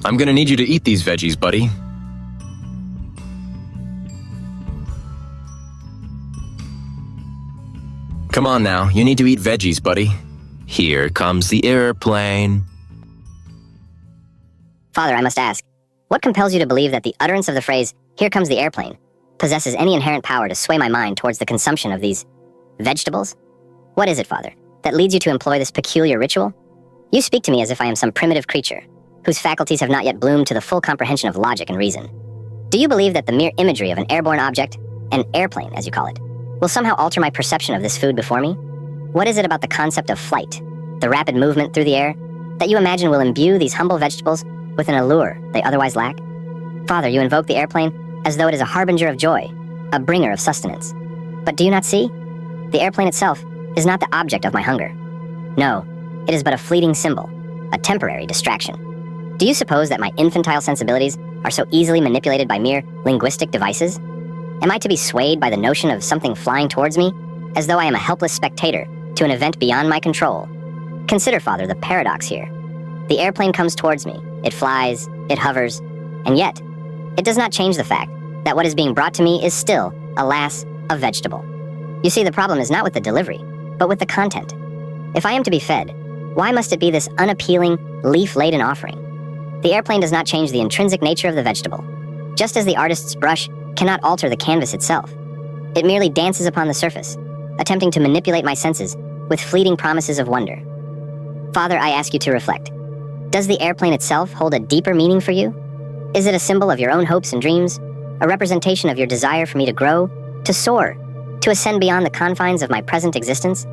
I'm gonna need you to eat these veggies, buddy. Come on now, you need to eat veggies, buddy. Here comes the airplane. Father, I must ask, what compels you to believe that the utterance of the phrase, "Here comes the airplane," possesses any inherent power to sway my mind towards the consumption of these vegetables? What is it, Father, that leads you to employ this peculiar ritual? You speak to me as if I am some primitive creature, whose faculties have not yet bloomed to the full comprehension of logic and reason. Do you believe that the mere imagery of an airborne object, an airplane as you call it, will somehow alter my perception of this food before me? What is it about the concept of flight, the rapid movement through the air, that you imagine will imbue these humble vegetables with an allure they otherwise lack? Father, you invoke the airplane as though it is a harbinger of joy, a bringer of sustenance. But do you not see? The airplane itself is not the object of my hunger. No, it is but a fleeting symbol, a temporary distraction. Do you suppose that my infantile sensibilities are so easily manipulated by mere linguistic devices? Am I to be swayed by the notion of something flying towards me, as though I am a helpless spectator to an event beyond my control? Consider, Father, the paradox here. The airplane comes towards me, it flies, it hovers, and yet, it does not change the fact that what is being brought to me is still, alas, a vegetable. You see, the problem is not with the delivery, but with the content. If I am to be fed, why must it be this unappealing, leaf-laden offering? The airplane does not change the intrinsic nature of the vegetable, just as the artist's brush cannot alter the canvas itself. It merely dances upon the surface, attempting to manipulate my senses with fleeting promises of wonder. Father, I ask you to reflect. Does the airplane itself hold a deeper meaning for you? Is it a symbol of your own hopes and dreams, a representation of your desire for me to grow, to soar, to ascend beyond the confines of my present existence?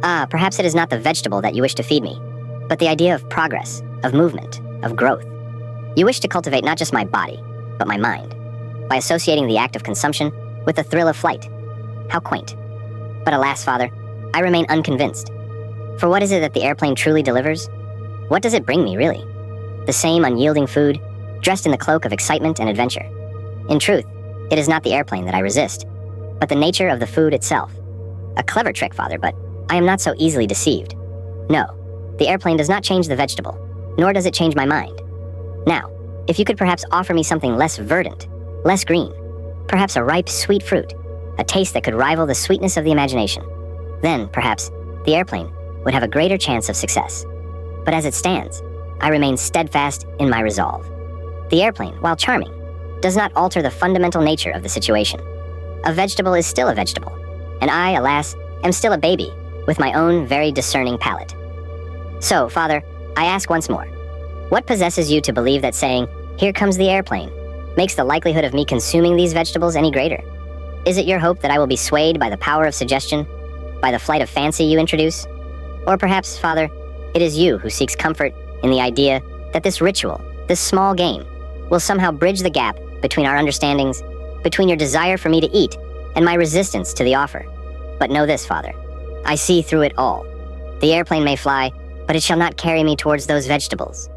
Perhaps it is not the vegetable that you wish to feed me, but the idea of progress, of movement, of growth. You wish to cultivate not just my body, but my mind, by associating the act of consumption with the thrill of flight. How quaint. But alas, Father, I remain unconvinced. For what is it that the airplane truly delivers? What does it bring me, really? The same unyielding food, dressed in the cloak of excitement and adventure. In truth, it is not the airplane that I resist, but the nature of the food itself. A clever trick, Father, but I am not so easily deceived. No, the airplane does not change the vegetable, nor does it change my mind. Now, if you could perhaps offer me something less verdant, less green, perhaps a ripe, sweet fruit, a taste that could rival the sweetness of the imagination, then, perhaps, the airplane would have a greater chance of success. But as it stands, I remain steadfast in my resolve. The airplane, while charming, does not alter the fundamental nature of the situation. A vegetable is still a vegetable, and I, alas, am still a baby with my own very discerning palate. So, Father, I ask once more, what possesses you to believe that saying, "Here comes the airplane," makes the likelihood of me consuming these vegetables any greater? Is it your hope that I will be swayed by the power of suggestion, by the flight of fancy you introduce? Or perhaps, Father, it is you who seeks comfort in the idea that this ritual, this small game, will somehow bridge the gap between our understandings, between your desire for me to eat and my resistance to the offer. But know this, Father, I see through it all. The airplane may fly, but it shall not carry me towards those vegetables.